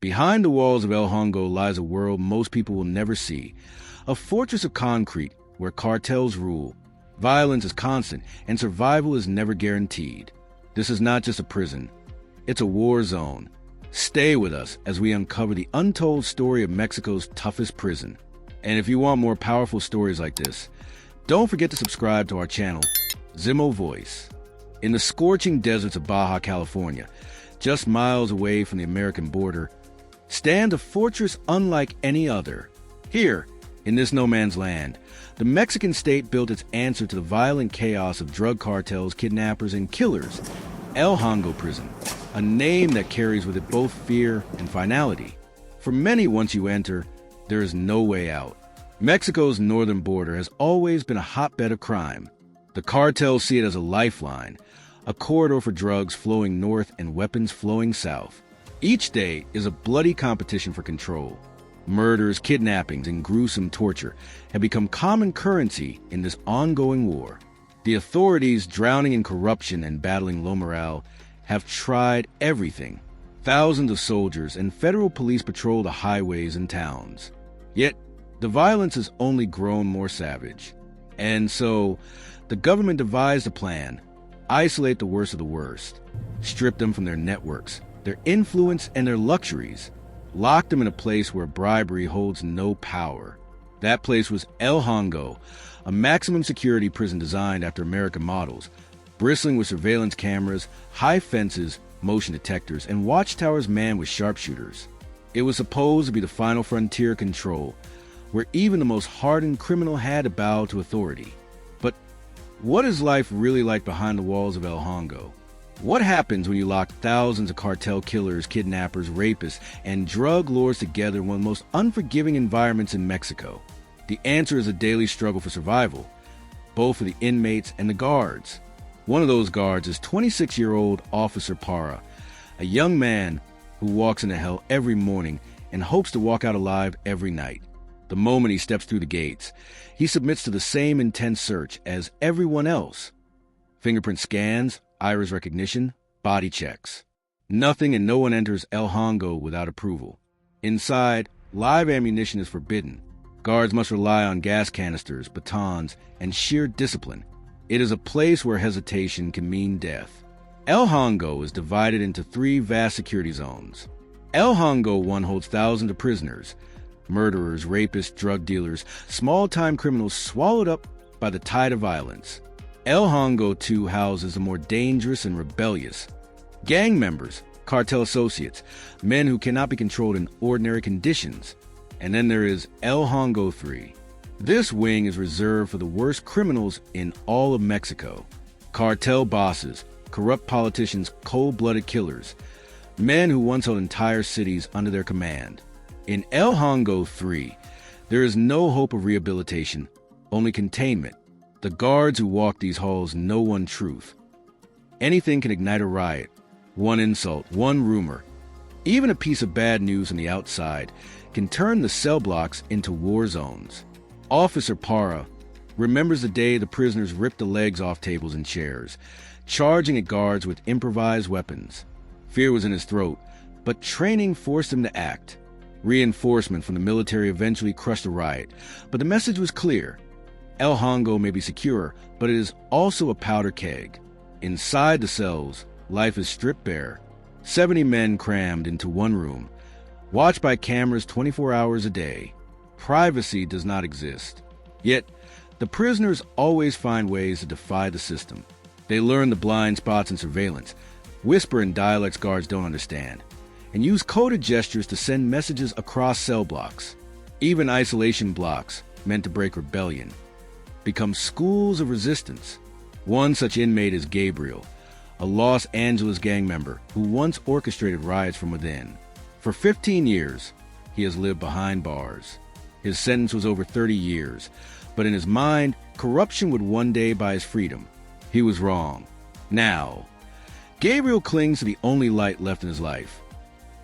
Behind the walls of El Hongo lies a world most people will never see, a fortress of concrete where cartels rule. Violence is constant, and survival is never guaranteed. This is not just a prison. It's a war zone. Stay with us as we uncover the untold story of Mexico's toughest prison. And if you want more powerful stories like this, don't forget to subscribe to our channel, Zimo Voice. In the scorching deserts of Baja California, just miles away from the American border, stands a fortress unlike any other. Here, in this no man's land, the Mexican state built its answer to the violent chaos of drug cartels, kidnappers, and killers. El Hongo Prison, a name that carries with it both fear and finality. For many, once you enter, there is no way out. Mexico's northern border has always been a hotbed of crime. The cartels see it as a lifeline, a corridor for drugs flowing north and weapons flowing south. Each day is a bloody competition for control. Murders, kidnappings, and gruesome torture have become common currency in this ongoing war. The authorities, drowning in corruption and battling low morale, have tried everything. Thousands of soldiers and federal police patrol the highways and towns. Yet, the violence has only grown more savage. And so, the government devised a plan: isolate the worst of the worst, strip them from their networks, their influence, and their luxuries. Lock them in a place where bribery holds no power. That place was El Hongo, a maximum security prison designed after American models, bristling with surveillance cameras, high fences, motion detectors, and watchtowers manned with sharpshooters. It was supposed to be the final frontier of control, where even the most hardened criminal had to bow to authority. But what is life really like behind the walls of El Hongo? What happens when you lock thousands of cartel killers, kidnappers, rapists, and drug lords together in one of the most unforgiving environments in Mexico? The answer is a daily struggle for survival, both for the inmates and the guards. One of those guards is 26-year-old Officer Parra, a young man who walks into hell every morning and hopes to walk out alive every night. The moment he steps through the gates, he submits to the same intense search as everyone else. Fingerprint scans, iris recognition, body checks. Nothing and no one enters El Hongo without approval. Inside, live ammunition is forbidden. Guards must rely on gas canisters, batons, and sheer discipline. It is a place where hesitation can mean death. El Hongo is divided into 3 vast security zones. El Hongo 1 holds thousands of prisoners, murderers, rapists, drug dealers, small-time criminals swallowed up by the tide of violence. El Hongo 2 houses the more dangerous and rebellious. Gang members, cartel associates, men who cannot be controlled in ordinary conditions. And then there is El Hongo 3. This wing is reserved for the worst criminals in all of Mexico. Cartel bosses, corrupt politicians, cold-blooded killers, men who once held entire cities under their command. In El Hongo 3, there is no hope of rehabilitation, only containment. The guards who walk these halls know one truth: anything can ignite a riot. One insult, one rumor, even a piece of bad news on the outside can turn the cell blocks into war zones. Officer Parra remembers the day the prisoners ripped the legs off tables and chairs, charging at guards with improvised weapons. Fear was in his throat, but training forced him to act. Reinforcement from the military eventually crushed the riot, but the message was clear: El Hongo may be secure, but it is also a powder keg. Inside the cells, life is stripped bare. 70 men crammed into one room, watched by cameras 24 hours a day. Privacy does not exist. Yet, the prisoners always find ways to defy the system. They learn the blind spots in surveillance, whisper in dialects guards don't understand, and use coded gestures to send messages across cell blocks. Even isolation blocks, meant to break rebellion, become schools of resistance. One such inmate is Gabriel, a Los Angeles gang member who once orchestrated riots from within. For 15 years, he has lived behind bars. His sentence was over 30 years, but in his mind, corruption would one day buy his freedom. He was wrong. Now, Gabriel clings to the only light left in his life: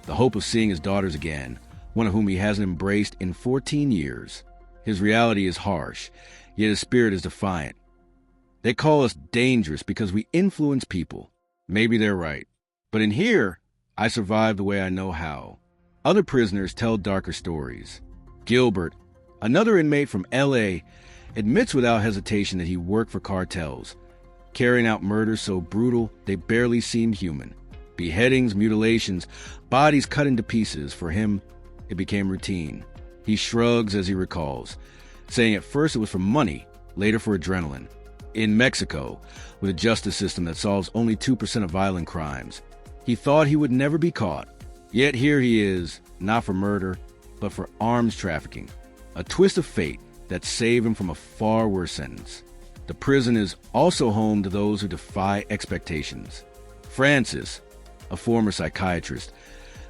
the hope of seeing his daughters again, one of whom he hasn't embraced in 14 years. His reality is harsh, yet his spirit is defiant. They call us dangerous because we influence people. Maybe they're right. But in here, I survive the way I know how. Other prisoners tell darker stories. Gilbert, another inmate from L.A., admits without hesitation that he worked for cartels, carrying out murders so brutal they barely seemed human. Beheadings, mutilations, bodies cut into pieces. For him, it became routine. He shrugs as he recalls, saying at first it was for money, later for adrenaline. In Mexico, with a justice system that solves only 2% of violent crimes, he thought he would never be caught. Yet here he is, not for murder, but for arms trafficking. A twist of fate that saved him from a far worse sentence. The prison is also home to those who defy expectations. Francis, a former psychiatrist,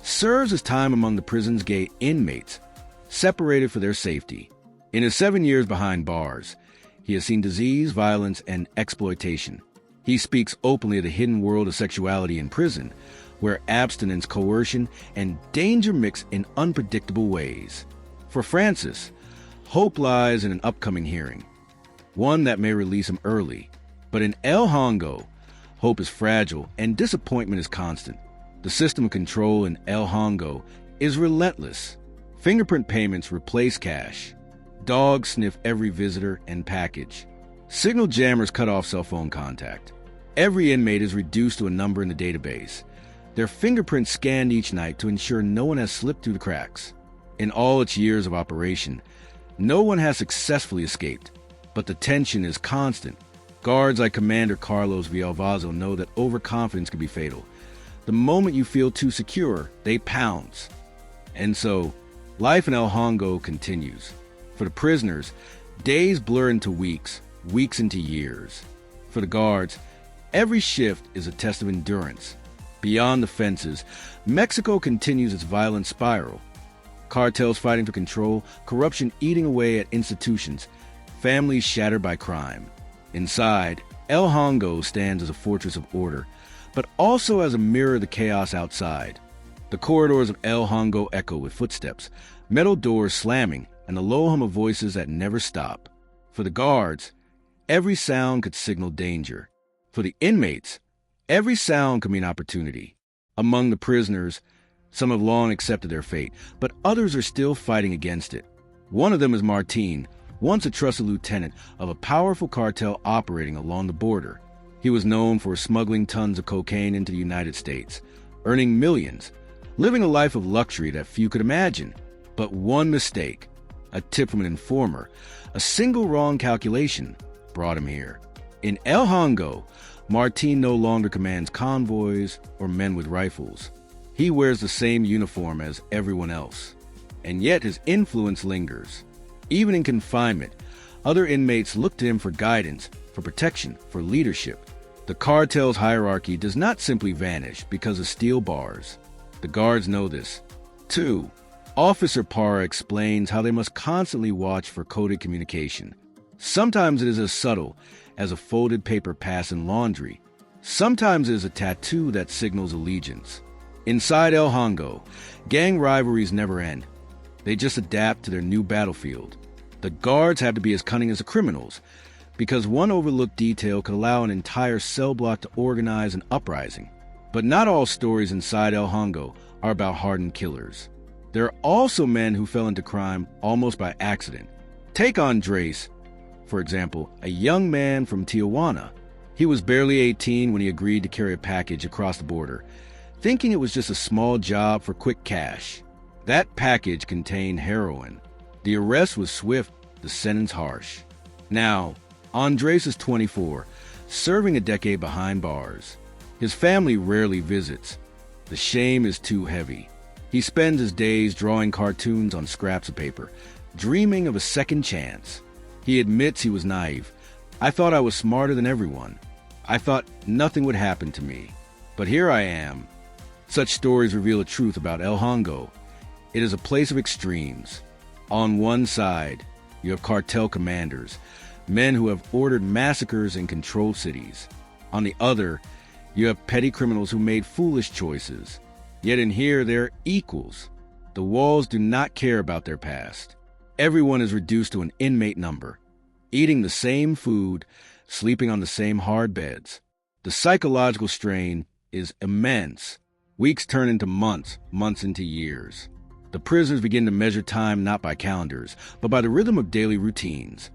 serves his time among the prison's gay inmates, separated for their safety. In his 7 years behind bars, he has seen disease, violence, and exploitation. He speaks openly of the hidden world of sexuality in prison, where abstinence, coercion, and danger mix in unpredictable ways. For Francis, hope lies in an upcoming hearing, one that may release him early. But in El Hongo, hope is fragile and disappointment is constant. The system of control in El Hongo is relentless. Fingerprint payments replace cash. Dogs sniff every visitor and package. Signal jammers cut off cell phone contact. Every inmate is reduced to a number in the database. Their fingerprints scanned each night to ensure no one has slipped through the cracks. In all its years of operation, no one has successfully escaped, but the tension is constant. Guards like Commander Carlos Villalvazo know that overconfidence can be fatal. The moment you feel too secure, they pounce. And so, life in El Hongo continues. For the prisoners, days blur into weeks, weeks into years. For the guards, every shift is a test of endurance. Beyond the fences, Mexico continues its violent spiral. Cartels fighting for control, corruption eating away at institutions, families shattered by crime. Inside, El Hongo stands as a fortress of order, but also as a mirror of the chaos outside. The corridors of El Hongo echo with footsteps, metal doors slamming, and the low hum of voices that never stop. For the guards, every sound could signal danger. For the inmates, every sound could mean opportunity. Among the prisoners, some have long accepted their fate, but others are still fighting against it. One of them is Martin, once a trusted lieutenant of a powerful cartel operating along the border. He was known for smuggling tons of cocaine into the United States, earning millions, living a life of luxury that few could imagine. But one mistake, a tip from an informer, a single wrong calculation, brought him here. In El Hongo, Martin no longer commands convoys or men with rifles. He wears the same uniform as everyone else, and yet his influence lingers. Even in confinement, other inmates look to him for guidance, for protection, for leadership. The cartel's hierarchy does not simply vanish because of steel bars. The guards know this. 2. Officer Parra explains how they must constantly watch for coded communication. Sometimes it is as subtle as a folded paper pass in laundry. Sometimes it is a tattoo that signals allegiance. Inside El Hongo, gang rivalries never end. They just adapt to their new battlefield. The guards have to be as cunning as the criminals, because one overlooked detail could allow an entire cell block to organize an uprising. But not all stories inside El Hongo are about hardened killers. There are also men who fell into crime almost by accident. Take Andres, for example, a young man from Tijuana. He was barely 18 when he agreed to carry a package across the border, thinking it was just a small job for quick cash. That package contained heroin. The arrest was swift, the sentence harsh. Now, Andres is 24, serving a decade behind bars. His family rarely visits. The shame is too heavy. He spends his days drawing cartoons on scraps of paper, dreaming of a second chance. He admits he was naive. I thought I was smarter than everyone. I thought nothing would happen to me. But here I am. Such stories reveal the truth about El Hongo. It is a place of extremes. On one side, you have cartel commanders, men who have ordered massacres in controlled cities. On the other, you have petty criminals who made foolish choices. Yet in here, they're equals. The walls do not care about their past. Everyone is reduced to an inmate number, eating the same food, sleeping on the same hard beds. The psychological strain is immense. Weeks turn into months, months into years. The prisoners begin to measure time not by calendars, but by the rhythm of daily routines.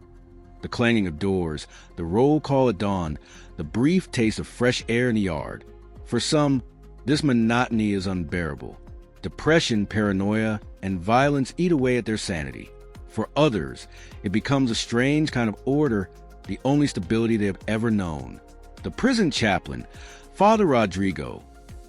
The clanging of doors, the roll call at dawn, the brief taste of fresh air in the yard. For some, this monotony is unbearable. Depression, paranoia, and violence eat away at their sanity. For others, it becomes a strange kind of order, the only stability they have ever known. The prison chaplain, Father Rodrigo,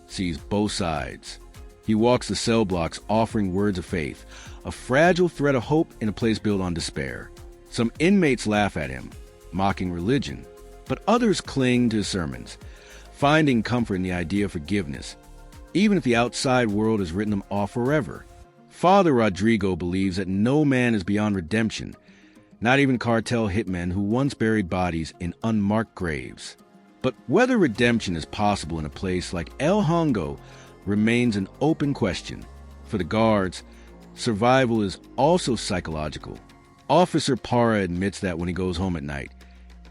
sees both sides. He walks the cell blocks offering words of faith, a fragile thread of hope in a place built on despair. Some inmates laugh at him, mocking religion, but others cling to his sermons, finding comfort in the idea of forgiveness, even if the outside world has written them off forever. Father Rodrigo believes that no man is beyond redemption, not even cartel hitmen who once buried bodies in unmarked graves. But whether redemption is possible in a place like El Hongo remains an open question. For the guards, survival is also psychological. Officer Parra admits that when he goes home at night,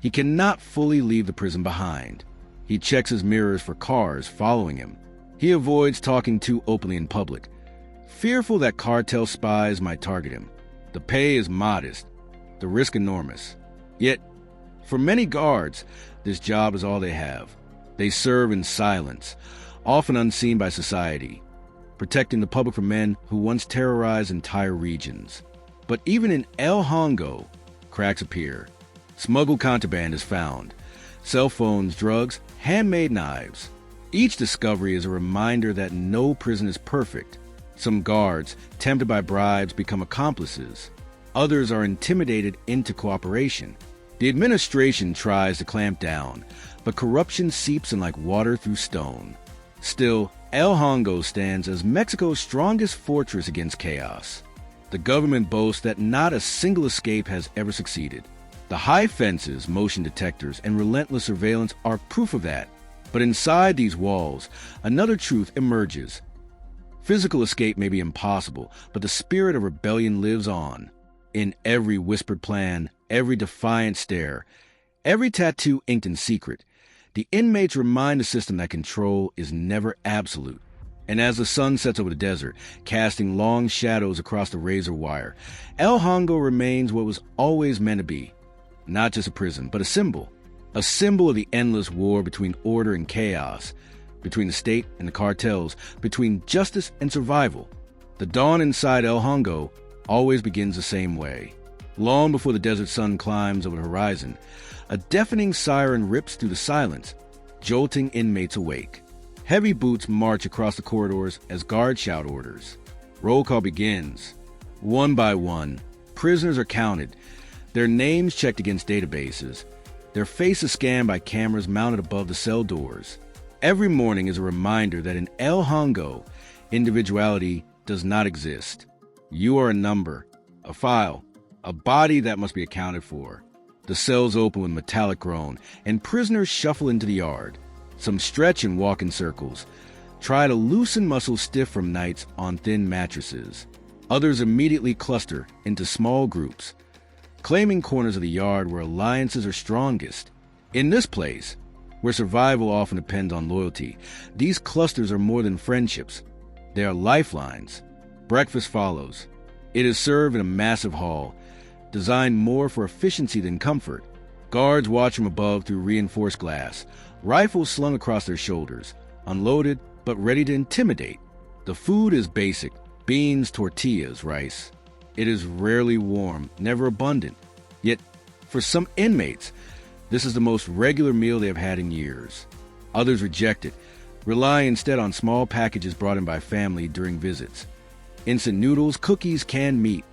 he cannot fully leave the prison behind. He checks his mirrors for cars following him. He avoids talking too openly in public, fearful that cartel spies might target him. The pay is modest, the risk enormous. Yet, for many guards, this job is all they have. They serve in silence, often unseen by society, protecting the public from men who once terrorized entire regions. But even in El Hongo, cracks appear. Smuggled contraband is found. Cell phones, drugs, handmade knives. Each discovery is a reminder that no prison is perfect. Some guards, tempted by bribes, become accomplices. Others are intimidated into cooperation. The administration tries to clamp down, but corruption seeps in like water through stone. Still, El Hongo stands as Mexico's strongest fortress against chaos. The government boasts that not a single escape has ever succeeded. The high fences, motion detectors, and relentless surveillance are proof of that. But inside these walls, another truth emerges. Physical escape may be impossible, but the spirit of rebellion lives on. In every whispered plan, every defiant stare, every tattoo inked in secret, the inmates remind the system that control is never absolute. And as the sun sets over the desert, casting long shadows across the razor wire, El Hongo remains what was always meant to be. Not just a prison, but a symbol. A symbol of the endless war between order and chaos, between the state and the cartels, between justice and survival. The dawn inside El Hongo always begins the same way. Long before the desert sun climbs over the horizon, a deafening siren rips through the silence, jolting inmates awake. Heavy boots march across the corridors as guards shout orders. Roll call begins. One by one, prisoners are counted, their names checked against databases, their faces scanned by cameras mounted above the cell doors. Every morning is a reminder that in El Hongo, individuality does not exist. You are a number, a file, a body that must be accounted for. The cells open with metallic groan, and prisoners shuffle into the yard. Some stretch and walk in circles, try to loosen muscles stiff from nights on thin mattresses. Others immediately cluster into small groups, claiming corners of the yard where alliances are strongest. In this place, where survival often depends on loyalty, these clusters are more than friendships. They are lifelines. Breakfast follows. It is served in a massive hall, designed more for efficiency than comfort. Guards watch from above through reinforced glass, rifles slung across their shoulders, unloaded but ready to intimidate. The food is basic: beans, tortillas, rice. It is rarely warm, never abundant. Yet, for some inmates, this is the most regular meal they have had in years. Others reject it, relying instead on small packages brought in by family during visits. Instant noodles, cookies, canned meat.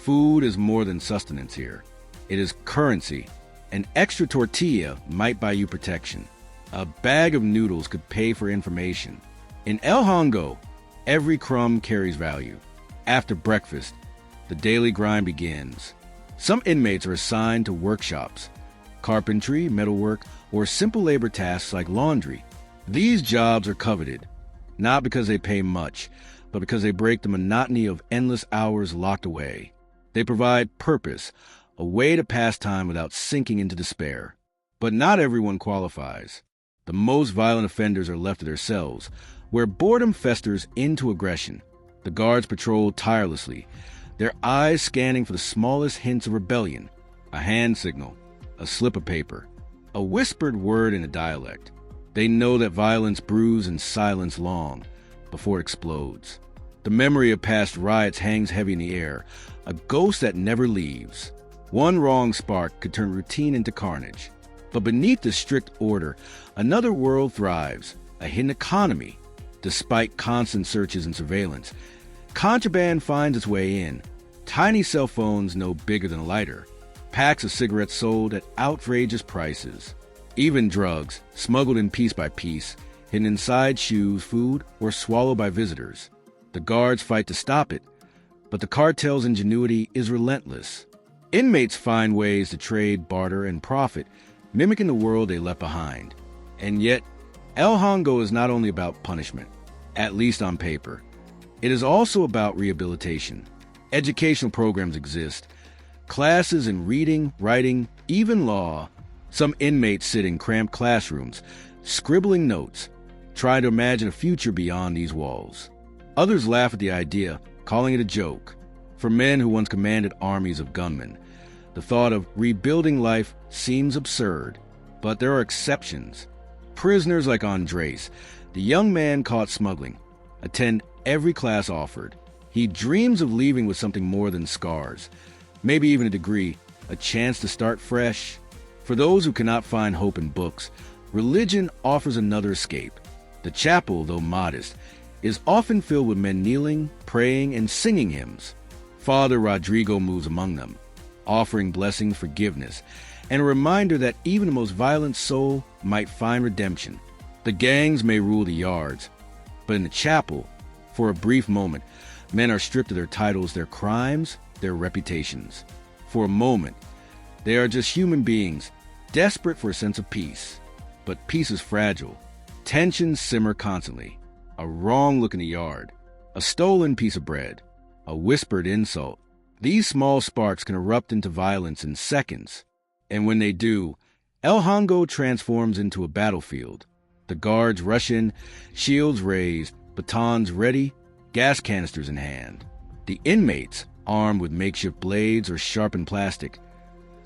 Food is more than sustenance here. It is currency. An extra tortilla might buy you protection. A bag of noodles could pay for information. In El Hongo, every crumb carries value. After breakfast, the daily grind begins. Some inmates are assigned to workshops, carpentry, metalwork, or simple labor tasks like laundry. These jobs are coveted, not because they pay much, but because they break the monotony of endless hours locked away. They provide purpose, a way to pass time without sinking into despair. But not everyone qualifies. The most violent offenders are left to their cells, where boredom festers into aggression. The guards patrol tirelessly, their eyes scanning for the smallest hints of rebellion. A hand signal, a slip of paper, a whispered word in a dialect. They know that violence brews in silence long before it explodes. The memory of past riots hangs heavy in the air, a ghost that never leaves. One wrong spark could turn routine into carnage. But beneath the strict order, another world thrives, a hidden economy. Despite constant searches and surveillance, contraband finds its way in. Tiny cell phones no bigger than a lighter. Packs of cigarettes sold at outrageous prices. Even drugs, smuggled in piece by piece, hidden inside shoes, food, or swallowed by visitors. The guards fight to stop it, but the cartel's ingenuity is relentless. Inmates find ways to trade, barter, and profit, mimicking the world they left behind. And yet, El Hongo is not only about punishment, at least on paper. It is also about rehabilitation. Educational programs exist, classes in reading, writing, even law. Some inmates sit in cramped classrooms, scribbling notes, trying to imagine a future beyond these walls. Others laugh at the idea, calling it a joke. For men who once commanded armies of gunmen, the thought of rebuilding life seems absurd. But there are exceptions. Prisoners like Andres, the young man caught smuggling, attend every class offered. He dreams of leaving with something more than scars, maybe even a degree, a chance to start fresh. For those who cannot find hope in books, religion offers another escape. The chapel, though modest, is often filled with men kneeling, praying, and singing hymns. Father Rodrigo moves among them, offering blessing, forgiveness, and a reminder that even the most violent soul might find redemption. The gangs may rule the yards, but in the chapel, for a brief moment, men are stripped of their titles, their crimes, their reputations. For a moment, they are just human beings, desperate for a sense of peace. But peace is fragile. Tensions simmer constantly. A wrong look in the yard, a stolen piece of bread, a whispered insult. These small sparks can erupt into violence in seconds. And when they do, El Hongo transforms into a battlefield. The guards rush in, shields raised, batons ready, gas canisters in hand. The inmates, armed with makeshift blades or sharpened plastic,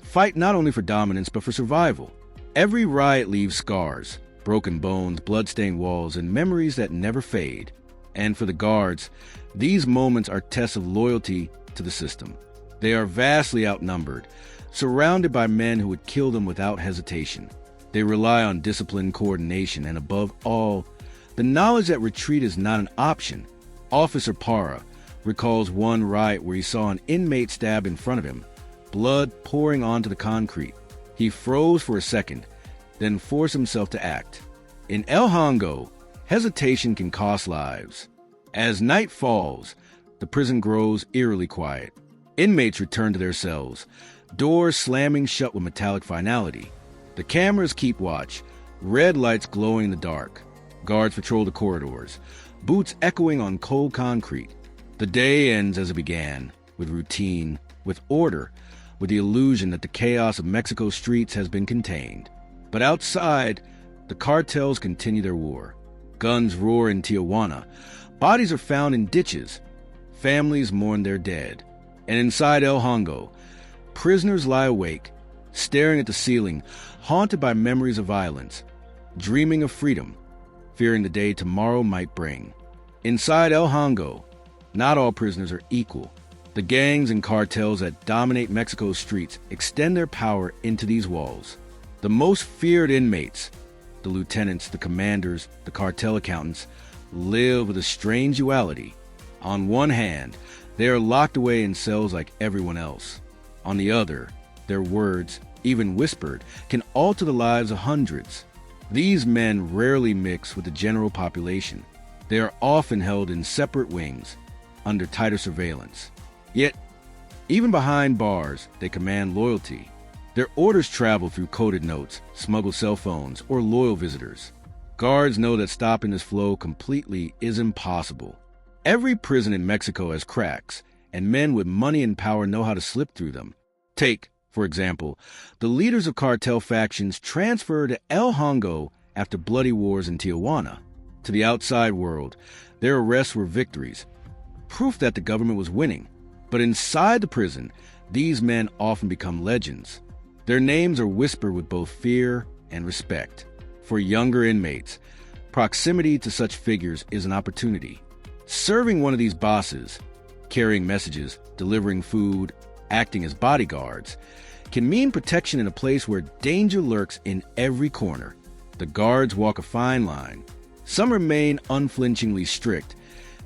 fight not only for dominance but for survival. Every riot leaves scars, broken bones, blood-stained walls, and memories that never fade. And for the guards, these moments are tests of loyalty to the system. They are vastly outnumbered, surrounded by men who would kill them without hesitation. They rely on discipline, coordination, and above all, the knowledge that retreat is not an option. Officer Parra recalls one riot where he saw an inmate stabbed in front of him, blood pouring onto the concrete. He froze for a second, then forced himself to act. In El Hongo, hesitation can cost lives. As night falls, the prison grows eerily quiet. Inmates return to their cells, doors slamming shut with metallic finality. The cameras keep watch, red lights glowing in the dark. Guards patrol the corridors, boots echoing on cold concrete. The day ends as it began, with routine, with order, with the illusion that the chaos of Mexico's streets has been contained. But outside, the cartels continue their war. Guns roar in Tijuana. Bodies are found in ditches. Families mourn their dead. And inside El Hongo, prisoners lie awake, staring at the ceiling, haunted by memories of violence, dreaming of freedom, fearing the day tomorrow might bring. Inside El Hongo, not all prisoners are equal. The gangs and cartels that dominate Mexico's streets extend their power into these walls. The most feared inmates, the lieutenants, the commanders, the cartel accountants, live with a strange duality. On one hand, they are locked away in cells like everyone else. On the other, their words, even whispered, can alter the lives of hundreds. These men rarely mix with the general population. They are often held in separate wings, under tighter surveillance. Yet, even behind bars, they command loyalty. Their orders travel through coded notes, smuggled cell phones, or loyal visitors. Guards know that stopping this flow completely is impossible. Every prison in Mexico has cracks, and men with money and power know how to slip through them. Take, for example, the leaders of cartel factions transferred to El Hongo after bloody wars in Tijuana. To the outside world, their arrests were victories. proof that the government was winning. But inside the prison, these men often become legends. Their names are whispered with both fear and respect. For younger inmates, proximity to such figures is an opportunity. Serving one of these bosses, carrying messages, delivering food, acting as bodyguards, can mean protection in a place where danger lurks in every corner. The guards walk a fine line. Some remain unflinchingly strict,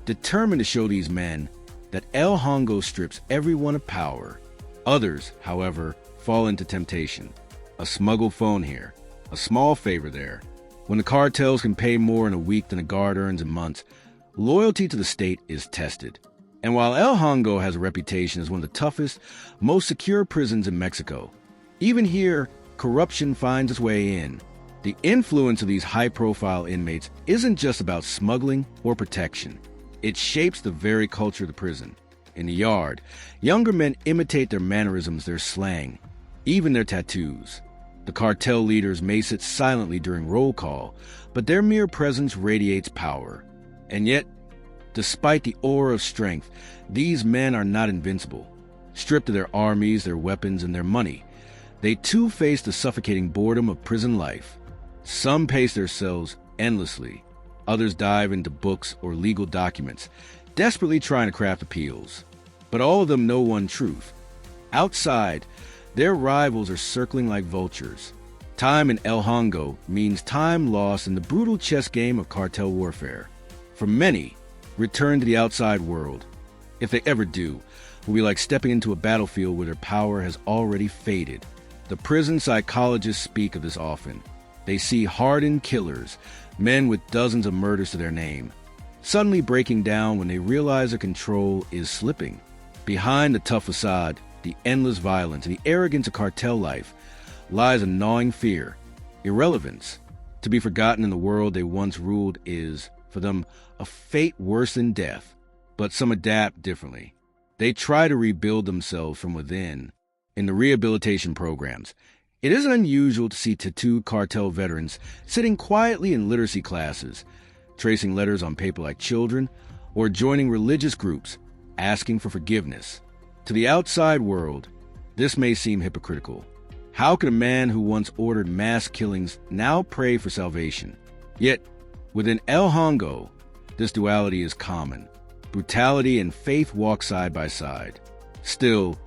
determined to show these men that El Hongo strips everyone of power. Others, however, fall into temptation. A smuggled phone here, a small favor there. When the cartels can pay more in a week than a guard earns in months, loyalty to the state is tested. And while El Hongo has a reputation as one of the toughest, most secure prisons in Mexico, even here, corruption finds its way in. The influence of these high-profile inmates isn't just about smuggling or protection. It shapes the very culture of the prison. In the yard, younger men imitate their mannerisms, their slang, even their tattoos. The cartel leaders may sit silently during roll call, but their mere presence radiates power. And yet, despite the aura of strength, these men are not invincible. Stripped of their armies, their weapons, and their money, they too face the suffocating boredom of prison life. Some pace their cells endlessly. Others dive into books or legal documents, desperately trying to craft appeals. But all of them know one truth. Outside, their rivals are circling like vultures. Time in El Hongo means time lost in the brutal chess game of cartel warfare. For many, return to the outside world, if they ever do, will be like stepping into a battlefield where their power has already faded. The prison psychologists speak of this often. They see hardened killers, men with dozens of murders to their name, suddenly breaking down when they realize their control is slipping. Behind the tough facade, the endless violence and the arrogance of cartel life lies a gnawing fear, irrelevance. To be forgotten in the world they once ruled is, for them, a fate worse than death. But some adapt differently. They try to rebuild themselves from within. In the rehabilitation programs, it isn't unusual to see tattooed cartel veterans sitting quietly in literacy classes, tracing letters on paper like children, or joining religious groups, asking for forgiveness. To the outside world, this may seem hypocritical. How could a man who once ordered mass killings now pray for salvation? Yet, within El Hongo, this duality is common. Brutality and faith walk side by side. Still,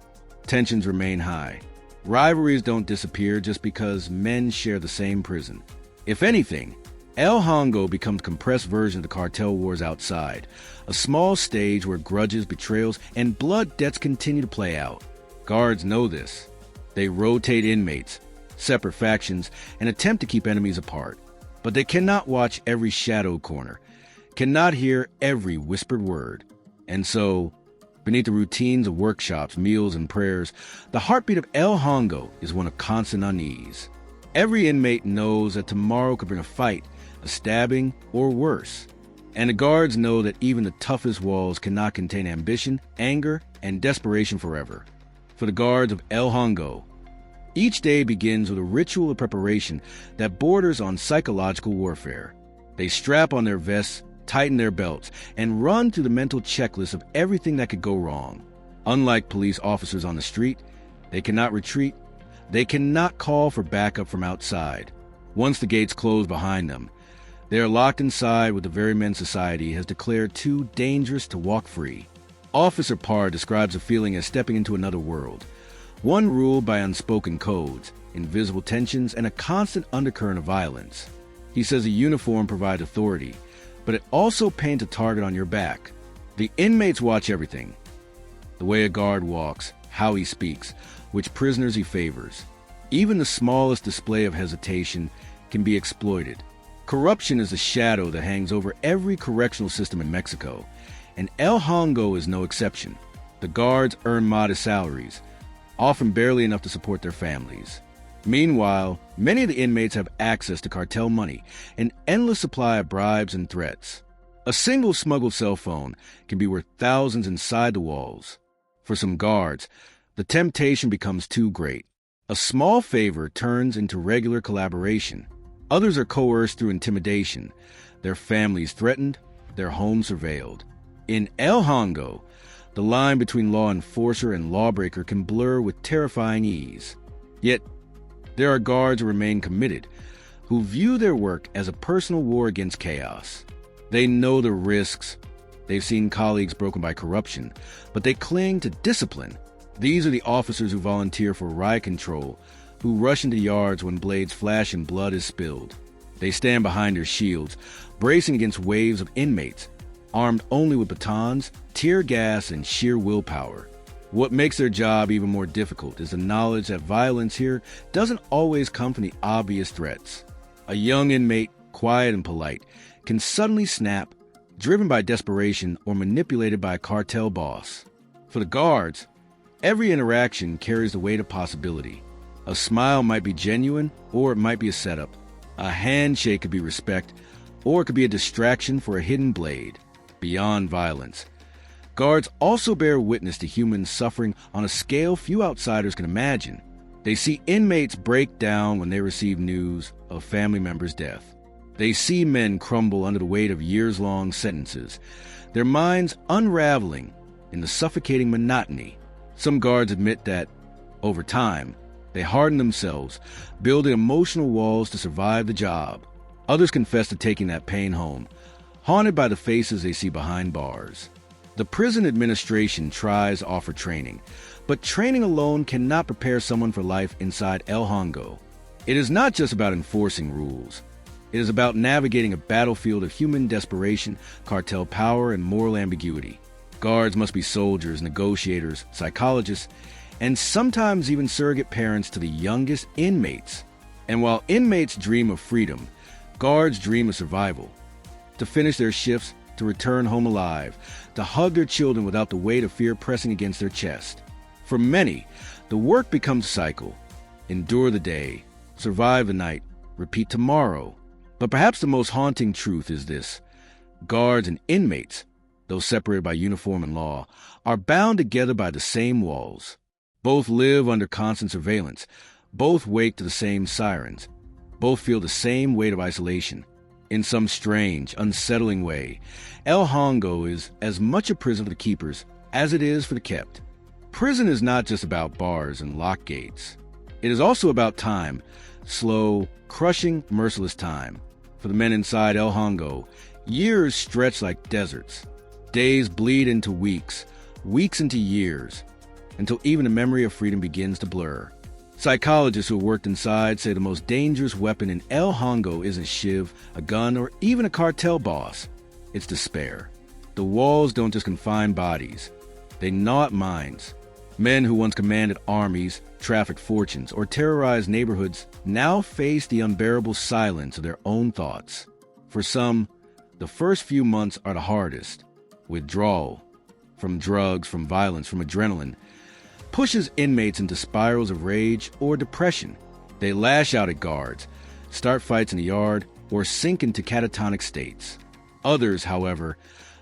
tensions remain high. Rivalries don't disappear just because men share the same prison. If anything, El Hongo becomes a compressed version of the cartel wars outside, a small stage where grudges, betrayals, and blood debts continue to play out. Guards know this. They rotate inmates, separate factions, and attempt to keep enemies apart. But they cannot watch every shadow corner, cannot hear every whispered word. And so, beneath the routines of workshops, meals, and prayers, the heartbeat of El Hongo is one of constant unease. Every inmate knows that tomorrow could bring a fight, a stabbing, or worse. And the guards know that even the toughest walls cannot contain ambition, anger, and desperation forever. For the guards of El Hongo, each day begins with a ritual of preparation that borders on psychological warfare. They strap on their vests, tighten their belts, and run through the mental checklist of everything that could go wrong. Unlike police officers on the street, they cannot retreat. They cannot call for backup from outside. Once the gates close behind them, they are locked inside what the very men society has declared too dangerous to walk free. Officer Parr describes the feeling as stepping into another world, one ruled by unspoken codes, invisible tensions, and a constant undercurrent of violence. He says a uniform provides authority, but it also paints a target on your back. The inmates watch everything. The way a guard walks, how he speaks, which prisoners he favors. Even the smallest display of hesitation can be exploited. Corruption is a shadow that hangs over every correctional system in Mexico, and El Hongo is no exception. The guards earn modest salaries, often barely enough to support their families. Meanwhile, many of the inmates have access to cartel money, an endless supply of bribes and threats. A single smuggled cell phone can be worth thousands inside the walls. For some guards, the temptation becomes too great. A small favor turns into regular collaboration. Others are coerced through intimidation, their families threatened, their homes surveilled. In El Hongo, the line between law enforcer and lawbreaker can blur with terrifying ease. Yet, there are guards who remain committed, who view their work as a personal war against chaos. They know the risks. They've seen colleagues broken by corruption, but they cling to discipline. These are the officers who volunteer for riot control, who rush into yards when blades flash and blood is spilled. They stand behind their shields, bracing against waves of inmates, armed only with batons, tear gas, and sheer willpower. What makes their job even more difficult is the knowledge that violence here doesn't always come from the obvious threats. A young inmate, quiet and polite, can suddenly snap, driven by desperation or manipulated by a cartel boss. For the guards, every interaction carries the weight of possibility. A smile might be genuine, or it might be a setup. A handshake could be respect, or it could be a distraction for a hidden blade. Beyond violence, guards also bear witness to human suffering on a scale few outsiders can imagine. They see inmates break down when they receive news of a family member's death. They see men crumble under the weight of years-long sentences, their minds unraveling in the suffocating monotony. Some guards admit that, over time, they harden themselves, building emotional walls to survive the job. Others confess to taking that pain home, haunted by the faces they see behind bars. The prison administration tries to offer training, but training alone cannot prepare someone for life inside El Hongo. It is not just about enforcing rules. It is about navigating a battlefield of human desperation, cartel power, and moral ambiguity. Guards must be soldiers, negotiators, psychologists, and sometimes even surrogate parents to the youngest inmates. And while inmates dream of freedom, guards dream of survival. To finish their shifts, to return home alive, to hug their children without the weight of fear pressing against their chest. For many, the work becomes a cycle. Endure the day, survive the night, repeat tomorrow. But perhaps the most haunting truth is this: guards and inmates, though separated by uniform and law, are bound together by the same walls. Both live under constant surveillance. Both wake to the same sirens. Both feel the same weight of isolation. In some strange, unsettling way, El Hongo is as much a prison for the keepers as it is for the kept. Prison is not just about bars and lock gates. It is also about time, slow, crushing, merciless time. For the men inside El Hongo, years stretch like deserts. Days bleed into weeks, weeks into years, until even the memory of freedom begins to blur. Psychologists who have worked inside say the most dangerous weapon in El Hongo isn't a shiv, a gun, or even a cartel boss. It's despair. The walls don't just confine bodies. They gnaw at minds. Men who once commanded armies, trafficked fortunes, or terrorized neighborhoods now face the unbearable silence of their own thoughts. For some, the first few months are the hardest. Withdrawal from drugs, from violence, from adrenaline, pushes inmates into spirals of rage or depression. They lash out at guards, start fights in the yard, or sink into catatonic states. Others, however,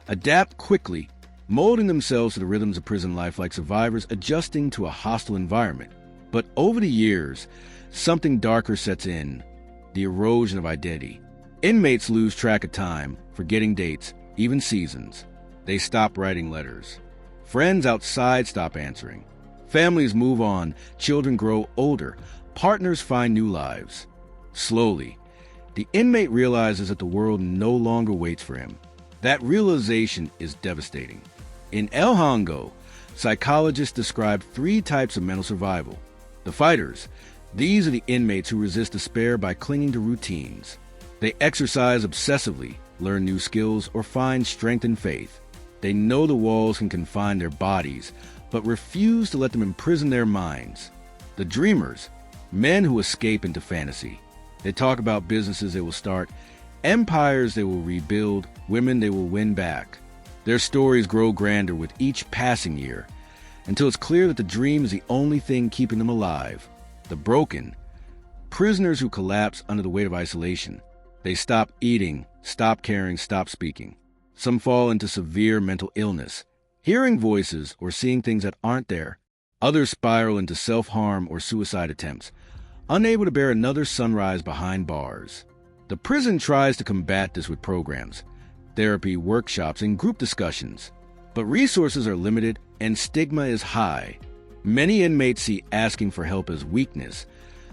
adapt quickly, molding themselves to the rhythms of prison life like survivors adjusting to a hostile environment. But over the years, something darker sets in: the erosion of identity. Inmates lose track of time, forgetting dates, even seasons. They stop writing letters. Friends outside stop answering. Families move on, children grow older, partners find new lives. Slowly, the inmate realizes that the world no longer waits for him. That realization is devastating. In El Hongo, psychologists describe 3 types of mental survival. The fighters, these are the inmates who resist despair by clinging to routines. They exercise obsessively, learn new skills, or find strength in faith. They know the walls can confine their bodies, but refuse to let them imprison their minds. The dreamers, men who escape into fantasy. They talk about businesses they will start, empires they will rebuild, women they will win back. Their stories grow grander with each passing year, until it's clear that the dream is the only thing keeping them alive. The broken, prisoners who collapse under the weight of isolation. They stop eating, stop caring, stop speaking. Some fall into severe mental illness, hearing voices or seeing things that aren't there. Others spiral into self-harm or suicide attempts, unable to bear another sunrise behind bars. The prison tries to combat this with programs, therapy, workshops, and group discussions. But resources are limited and stigma is high. Many inmates see asking for help as weakness,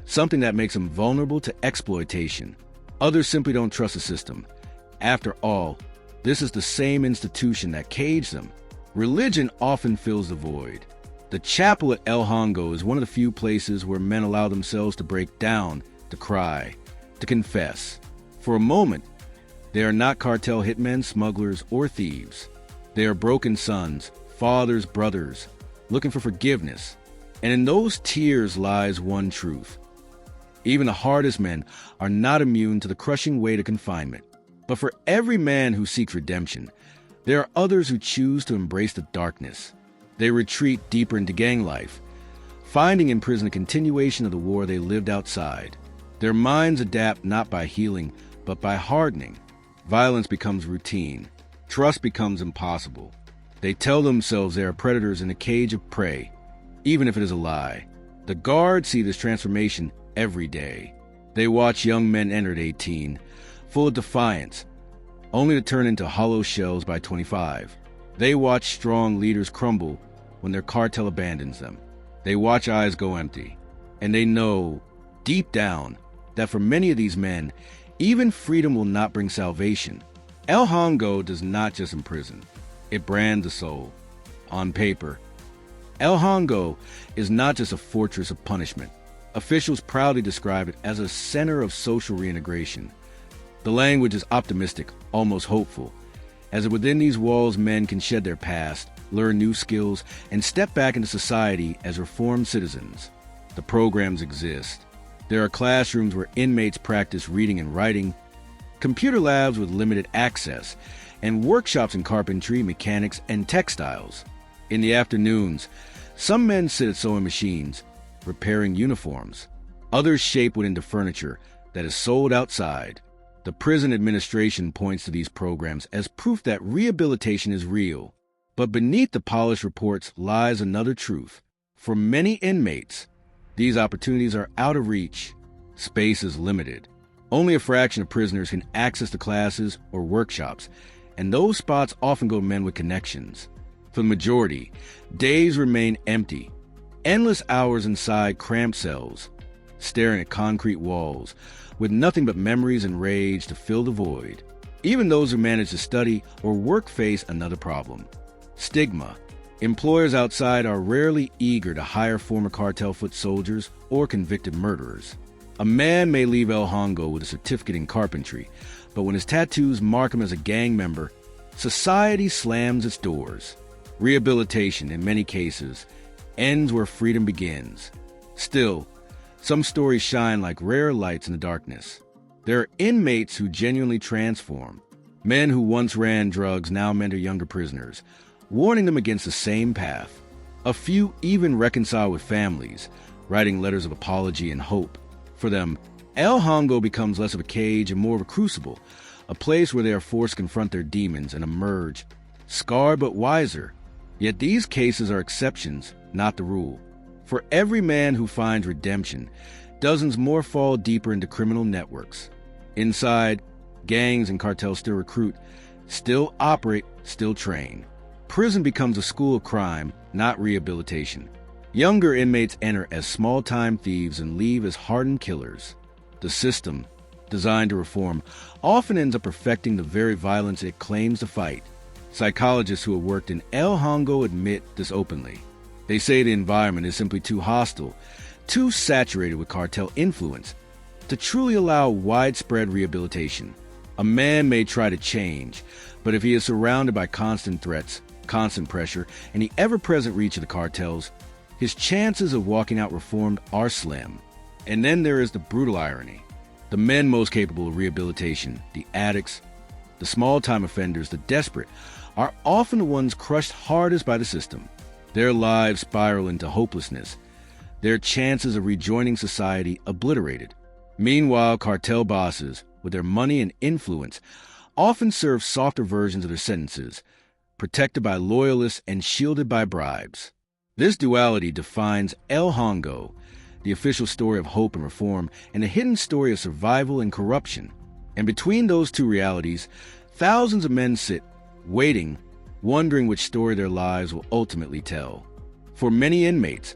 something that makes them vulnerable to exploitation. Others simply don't trust the system. After all, this is the same institution that caged them. Religion often fills the void. The chapel at El Hongo is one of the few places where men allow themselves to break down, to cry, to confess. For a moment, they are not cartel hitmen, smugglers, or thieves. They are broken sons, fathers, brothers, looking for forgiveness. And in those tears lies one truth. Even the hardest men are not immune to the crushing weight of confinement. But for every man who seeks redemption, there are others who choose to embrace the darkness. They retreat deeper into gang life, finding in prison a continuation of the war they lived outside. Their minds adapt not by healing, but by hardening. Violence becomes routine. Trust becomes impossible. They tell themselves they are predators in a cage of prey, even if it is a lie. The guards see this transformation every day. They watch young men enter at 18, full of defiance, only to turn into hollow shells by 25. They watch strong leaders crumble when their cartel abandons them. They watch eyes go empty, and they know, deep down, that for many of these men, even freedom will not bring salvation. El Hongo does not just imprison, it brands the soul. On paper, El Hongo is not just a fortress of punishment. Officials proudly describe it as a center of social reintegration. The language is optimistic, almost hopeful, as within these walls men can shed their past, learn new skills, and step back into society as reformed citizens. The programs exist. There are classrooms where inmates practice reading and writing, computer labs with limited access, and workshops in carpentry, mechanics, and textiles. In the afternoons, some men sit at sewing machines, repairing uniforms. Others shape wood into furniture that is sold outside. The prison administration points to these programs as proof that rehabilitation is real. But beneath the polished reports lies another truth. For many inmates, these opportunities are out of reach. Space is limited. Only a fraction of prisoners can access the classes or workshops, and those spots often go to men with connections. For the majority, days remain empty. Endless hours inside cramped cells, staring at concrete walls, with nothing but memories and rage to fill the void. Even those who manage to study or work face another problem: stigma. Employers outside are rarely eager to hire former cartel foot soldiers or convicted murderers. A man may leave El Hongo with a certificate in carpentry, but when his tattoos mark him as a gang member, society slams its doors. Rehabilitation, in many cases, ends where freedom begins. Still, some stories shine like rare lights in the darkness. There are inmates who genuinely transform. Men who once ran drugs now mentor younger prisoners, warning them against the same path. A few even reconcile with families, writing letters of apology and hope. For them, El Hongo becomes less of a cage and more of a crucible, a place where they are forced to confront their demons and emerge, scarred but wiser. Yet these cases are exceptions, not the rule. For every man who finds redemption, dozens more fall deeper into criminal networks. Inside, gangs and cartels still recruit, still operate, still train. Prison becomes a school of crime, not rehabilitation. Younger inmates enter as small-time thieves and leave as hardened killers. The system, designed to reform, often ends up perfecting the very violence it claims to fight. Psychologists who have worked in El Hongo admit this openly. They say the environment is simply too hostile, too saturated with cartel influence, to truly allow widespread rehabilitation. A man may try to change, but if he is surrounded by constant threats, constant pressure, and the ever-present reach of the cartels, his chances of walking out reformed are slim. And then there is the brutal irony. The men most capable of rehabilitation, the addicts, the small-time offenders, the desperate, are often the ones crushed hardest by the system. Their lives spiral into hopelessness, their chances of rejoining society obliterated. Meanwhile, cartel bosses, with their money and influence, often serve softer versions of their sentences, protected by loyalists and shielded by bribes. This duality defines El Hongo, the official story of hope and reform, and the hidden story of survival and corruption. And between those two realities, thousands of men sit, waiting wondering which story their lives will ultimately tell. For many inmates,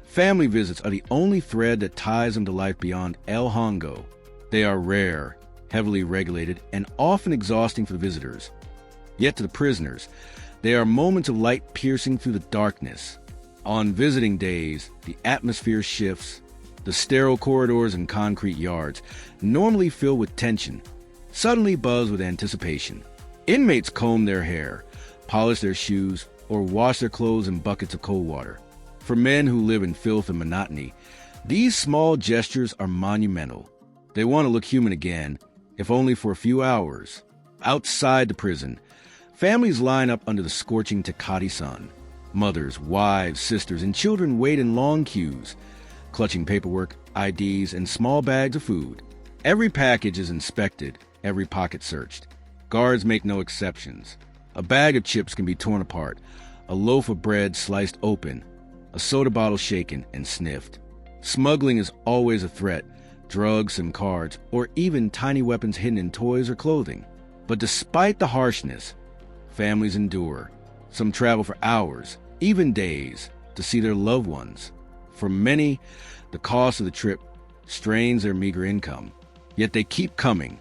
family visits are the only thread that ties them to life beyond El Hongo. They are rare, heavily regulated, and often exhausting for the visitors. Yet to the prisoners, they are moments of light piercing through the darkness. On visiting days, the atmosphere shifts. The sterile corridors and concrete yards, normally filled with tension, suddenly buzz with anticipation. Inmates comb their hair, polish their shoes, or wash their clothes in buckets of cold water. For men who live in filth and monotony, these small gestures are monumental. They want to look human again, if only for a few hours. Outside the prison, families line up under the scorching Tecate sun. Mothers, wives, sisters, and children wait in long queues, clutching paperwork, IDs, and small bags of food. Every package is inspected, every pocket searched. Guards make no exceptions. A bag of chips can be torn apart, a loaf of bread sliced open, a soda bottle shaken and sniffed. Smuggling is always a threat, drugs and cards, or even tiny weapons hidden in toys or clothing. But despite the harshness, families endure. Some travel for hours, even days, to see their loved ones. For many, the cost of the trip strains their meager income. Yet they keep coming,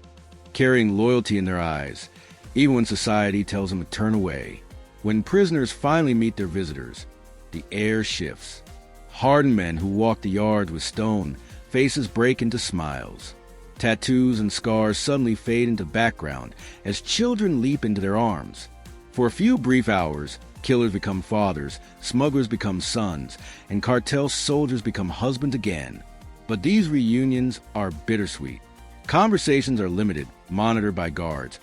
carrying loyalty in their eyes, even when society tells them to turn away. When prisoners finally meet their visitors, the air shifts. Hardened men who walk the yards with stone faces break into smiles. Tattoos and scars suddenly fade into the background as children leap into their arms. For a few brief hours, killers become fathers, smugglers become sons, and cartel soldiers become husbands again. But these reunions are bittersweet. Conversations are limited, monitored by guards,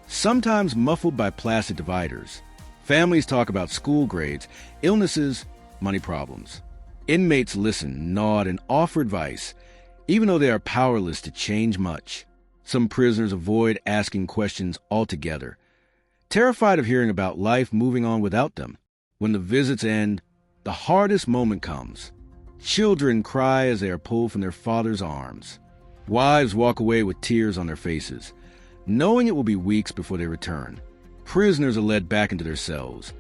sometimes muffled by plastic dividers. Families talk about school grades, illnesses, money problems. Inmates listen, nod, and offer advice, even though they are powerless to change much. Some prisoners avoid asking questions altogether, terrified of hearing about life moving on without them. When the visits end, the hardest moment comes. Children cry as they are pulled from their father's arms. Wives walk away with tears on their faces, knowing it will be weeks before they return. Prisoners are led back into their cells,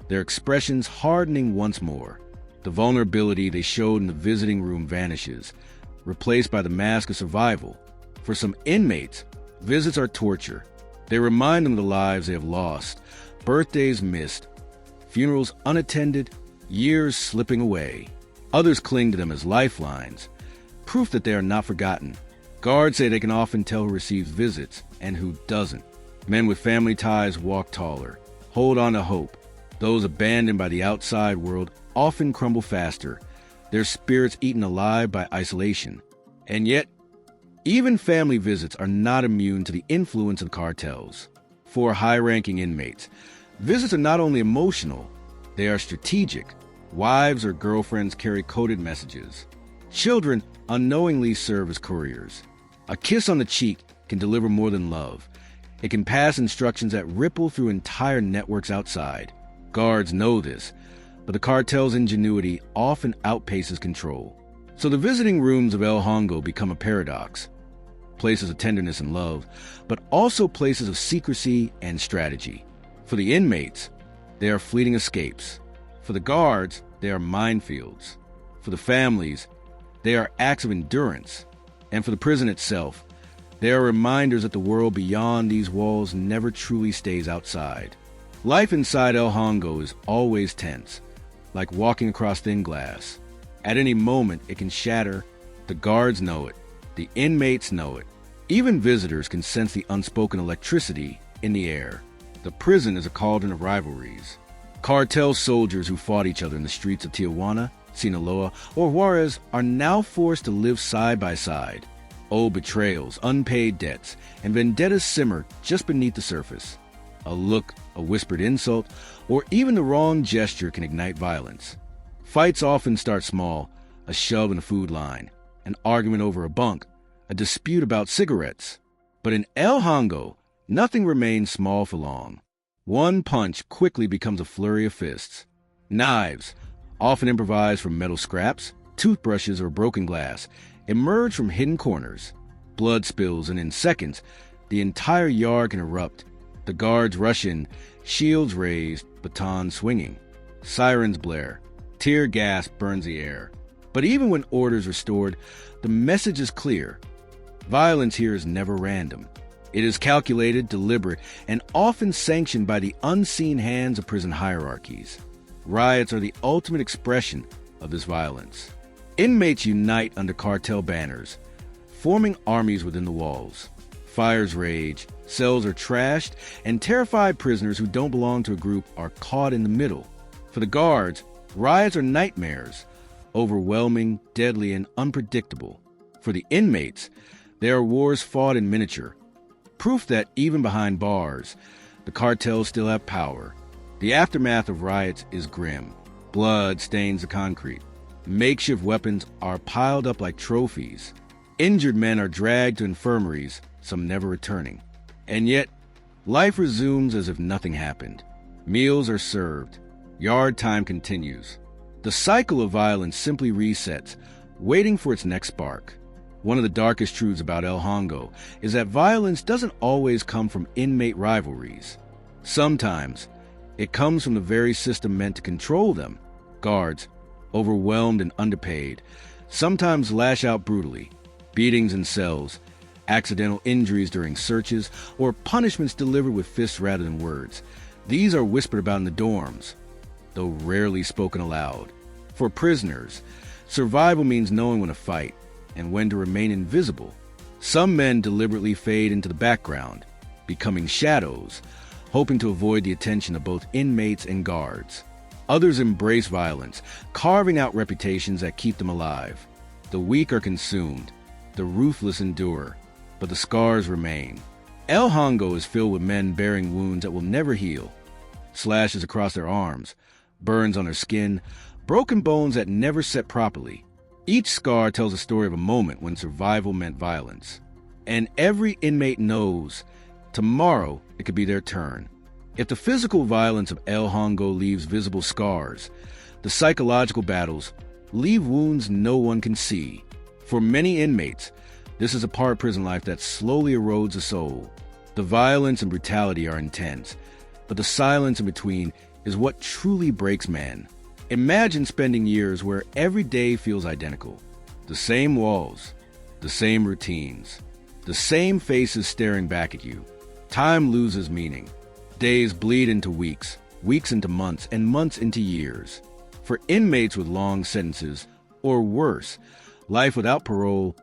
their expressions hardening once more. The vulnerability they showed in the visiting room vanishes, replaced by the mask of survival. For some inmates, visits are torture. They remind them of the lives they have lost, birthdays missed, funerals unattended, years slipping away. Others cling to them as lifelines, proof that they are not forgotten. Guards say they can often tell who receives visits and who doesn't. Men with family ties walk taller, hold on to hope. Those abandoned by the outside world often crumble faster, their spirits eaten alive by isolation. And yet, even family visits are not immune to the influence of cartels. For high-ranking inmates, visits are not only emotional, they are strategic. Wives or girlfriends carry coded messages. Children unknowingly serve as couriers. A kiss on the cheek can deliver more than love. It can pass instructions that ripple through entire networks outside. Guards know this, but the cartel's ingenuity often outpaces control. So the visiting rooms of El Hongo become a paradox. Places of tenderness and love, but also places of secrecy and strategy. For the inmates, they are fleeting escapes. For the guards, they are minefields. For the families, they are acts of endurance. And for the prison itself, they are reminders that the world beyond these walls never truly stays outside. Life inside El Hongo is always tense, like walking across thin glass. At any moment, it can shatter. The guards know it. The inmates know it. Even visitors can sense the unspoken electricity in the air. The prison is a cauldron of rivalries. Cartel soldiers who fought each other in the streets of Tijuana, Sinaloa, or Juarez are now forced to live side by side. Old betrayals, unpaid debts, and vendettas simmer just beneath the surface. A look, a whispered insult, or even the wrong gesture can ignite violence. Fights often start small, a shove in a food line, an argument over a bunk, a dispute about cigarettes. But in El Hongo, nothing remains small for long. One punch quickly becomes a flurry of fists. Knives, often improvised from metal scraps, toothbrushes, or broken glass, emerge from hidden corners. Blood spills, and in seconds, the entire yard can erupt. The guards rush in, shields raised, batons swinging. Sirens blare. Tear gas burns the air. But even when order's restored, the message is clear. Violence here is never random. It is calculated, deliberate, and often sanctioned by the unseen hands of prison hierarchies. Riots are the ultimate expression of this violence. Inmates unite under cartel banners, forming armies within the walls. Fires rage, cells are trashed, and terrified prisoners who don't belong to a group are caught in the middle. For the guards, riots are nightmares, overwhelming, deadly, and unpredictable. For the inmates, they are wars fought in miniature, proof that even behind bars, the cartels still have power. The aftermath of riots is grim. Blood stains the concrete. Makeshift weapons are piled up like trophies. Injured men are dragged to infirmaries, some never returning. And yet, life resumes as if nothing happened. Meals are served. Yard time continues. The cycle of violence simply resets, waiting for its next spark. One of the darkest truths about El Hongo is that violence doesn't always come from inmate rivalries. Sometimes, it comes from the very system meant to control them. Guards, overwhelmed and underpaid, sometimes lash out brutally. Beatings in cells, accidental injuries during searches, or punishments delivered with fists rather than words. These are whispered about in the dorms, though rarely spoken aloud. For prisoners, survival means knowing when to fight and when to remain invisible. Some men deliberately fade into the background, becoming shadows, hoping to avoid the attention of both inmates and guards. Others embrace violence, carving out reputations that keep them alive. The weak are consumed, the ruthless endure, but the scars remain. El Hongo is filled with men bearing wounds that will never heal. Slashes across their arms, burns on their skin, broken bones that never set properly. Each scar tells a story of a moment when survival meant violence. And every inmate knows tomorrow it could be their turn. If the physical violence of El Hongo leaves visible scars, the psychological battles leave wounds no one can see. For many inmates, this is a part of prison life that slowly erodes the soul. The violence and brutality are intense, but the silence in between is what truly breaks man. Imagine spending years where every day feels identical. The same walls, the same routines, the same faces staring back at you. Time loses meaning. Days bleed into weeks, weeks into months, and months into years. For inmates with long sentences, or worse, life without parole,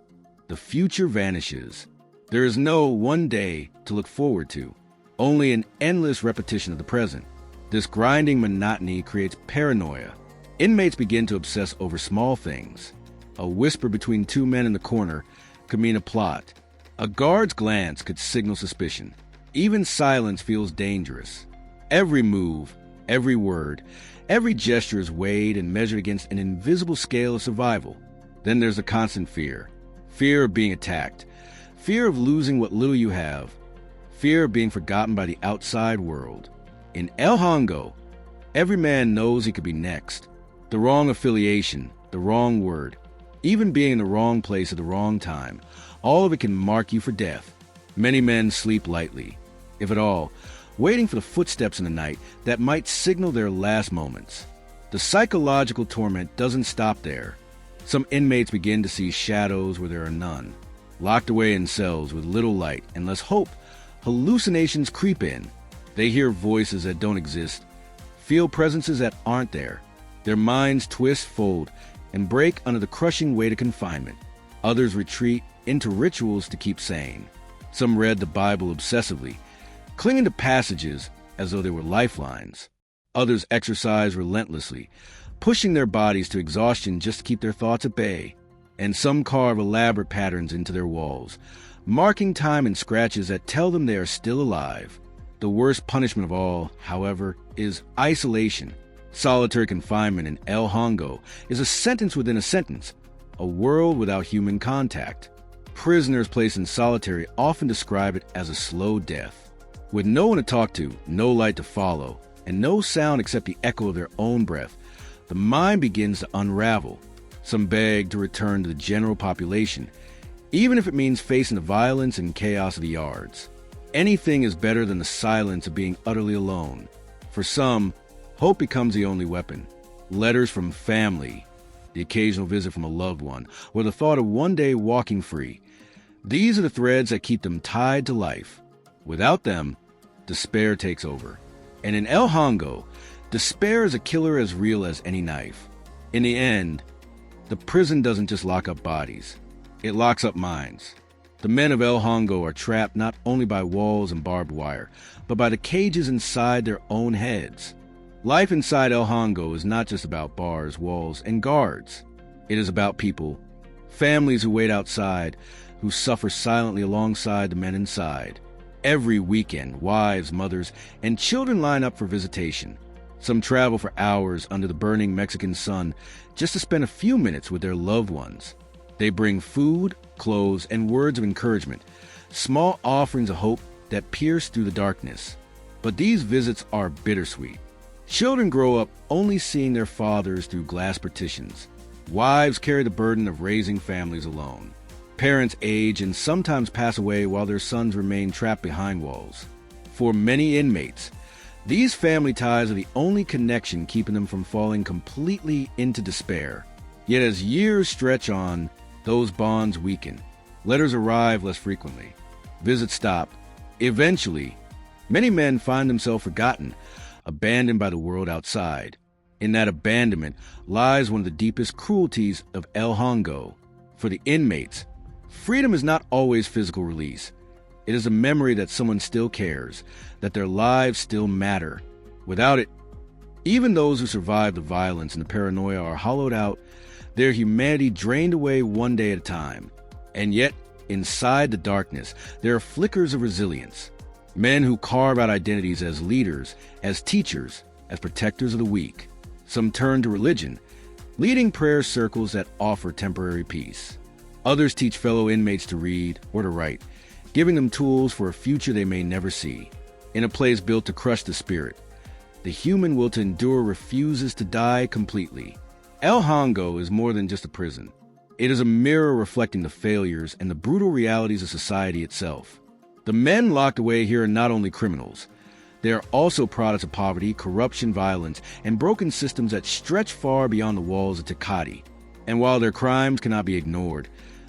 the future vanishes. There is no one day to look forward to, only an endless repetition of the present. This grinding monotony creates paranoia. Inmates begin to obsess over small things. A whisper between two men in the corner could mean a plot. A guard's glance could signal suspicion. Even silence feels dangerous. Every move, every word, every gesture is weighed and measured against an invisible scale of survival. Then there's the constant fear. Fear of being attacked. Fear of losing what little you have. Fear of being forgotten by the outside world. In El Hongo, every man knows he could be next. The wrong affiliation, the wrong word, even being in the wrong place at the wrong time, all of it can mark you for death. Many men sleep lightly, if at all, waiting for the footsteps in the night that might signal their last moments. The psychological torment doesn't stop there. Some inmates begin to see shadows where there are none. Locked away in cells with little light and less hope, hallucinations creep in. They hear voices that don't exist, feel presences that aren't there. Their minds twist, fold, and break under the crushing weight of confinement. Others retreat into rituals to keep sane. Some read the Bible obsessively, clinging to passages as though they were lifelines. Others exercise relentlessly, pushing their bodies to exhaustion just to keep their thoughts at bay. And some carve elaborate patterns into their walls, marking time in scratches that tell them they are still alive. The worst punishment of all, however, is isolation. Solitary confinement in El Hongo is a sentence within a sentence, a world without human contact. Prisoners placed in solitary often describe it as a slow death. With no one to talk to, no light to follow, and no sound except the echo of their own breath, the mind begins to unravel. Some beg to return to the general population, even if it means facing the violence and chaos of the yards. Anything is better than the silence of being utterly alone. For some, hope becomes the only weapon. Letters from family, the occasional visit from a loved one, or the thought of one day walking free. These are the threads that keep them tied to life. Without them, despair takes over. And in El Hongo, despair is a killer as real as any knife. In the end, the prison doesn't just lock up bodies. It locks up minds. The men of El Hongo are trapped not only by walls and barbed wire, but by the cages inside their own heads. Life inside El Hongo is not just about bars, walls, and guards. It is about people, families who wait outside, who suffer silently alongside the men inside. Every weekend, wives, mothers, and children line up for visitation. Some travel for hours under the burning Mexican sun just to spend a few minutes with their loved ones. They bring food, clothes, and words of encouragement, small offerings of hope that pierce through the darkness. But these visits are bittersweet. Children grow up only seeing their fathers through glass partitions. Wives carry the burden of raising families alone. Parents age and sometimes pass away while their sons remain trapped behind walls. For many inmates, these family ties are the only connection keeping them from falling completely into despair. Yet as years stretch on, those bonds weaken. Letters arrive less frequently. Visits stop. Eventually, many men find themselves forgotten, abandoned by the world outside. In that abandonment lies one of the deepest cruelties of El Hongo. For the inmates, freedom is not always physical release. It is a memory that someone still cares, that their lives still matter. Without it, even those who survive the violence and the paranoia are hollowed out, their humanity drained away one day at a time. And yet, inside the darkness, there are flickers of resilience. Men who carve out identities as leaders, as teachers, as protectors of the weak. Some turn to religion, leading prayer circles that offer temporary peace. Others teach fellow inmates to read or to write, giving them tools for a future they may never see. In a place built to crush the spirit, the human will to endure refuses to die completely. El Hongo is more than just a prison. It is a mirror reflecting the failures and the brutal realities of society itself. The men locked away here are not only criminals. They are also products of poverty, corruption, violence, and broken systems that stretch far beyond the walls of Tecate. And while their crimes cannot be ignored,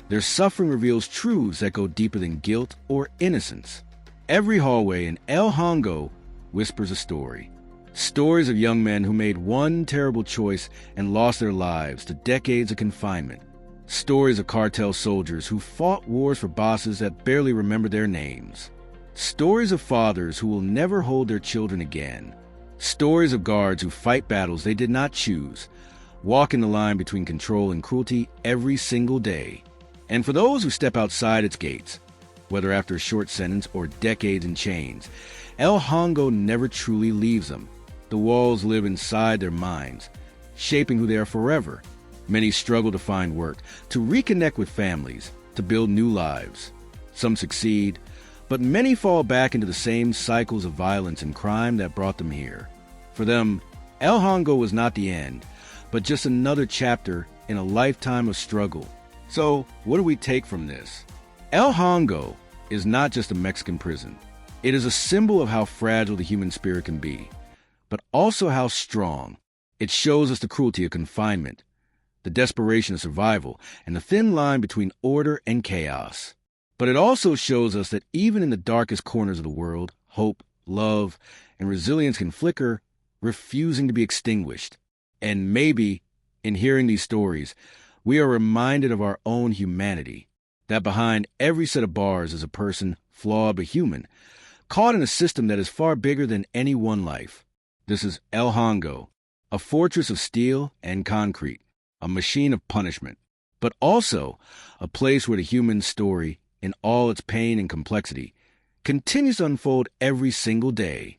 their suffering reveals truths that go deeper than guilt or innocence. Every hallway in El Hongo whispers a story. Stories of young men who made one terrible choice and lost their lives to decades of confinement. Stories of cartel soldiers who fought wars for bosses that barely remember their names. Stories of fathers who will never hold their children again. Stories of guards who fight battles they did not choose, walking the line between control and cruelty every single day. And for those who step outside its gates, whether after a short sentence or decades in chains, El Hongo never truly leaves them. The walls live inside their minds, shaping who they are forever. Many struggle to find work, to reconnect with families, to build new lives. Some succeed, but many fall back into the same cycles of violence and crime that brought them here. For them, El Hongo was not the end, but just another chapter in a lifetime of struggle. So, what do we take from this? El Hongo is not just a Mexican prison. It is a symbol of how fragile the human spirit can be, but also how strong. It shows us the cruelty of confinement, the desperation of survival, and the thin line between order and chaos. But it also shows us that even in the darkest corners of the world, hope, love, and resilience can flicker, refusing to be extinguished. And maybe, in hearing these stories, we are reminded of our own humanity, that behind every set of bars is a person, flawed but human, caught in a system that is far bigger than any one life. This is El Hongo, a fortress of steel and concrete, a machine of punishment, but also a place where the human story, in all its pain and complexity, continues to unfold every single day.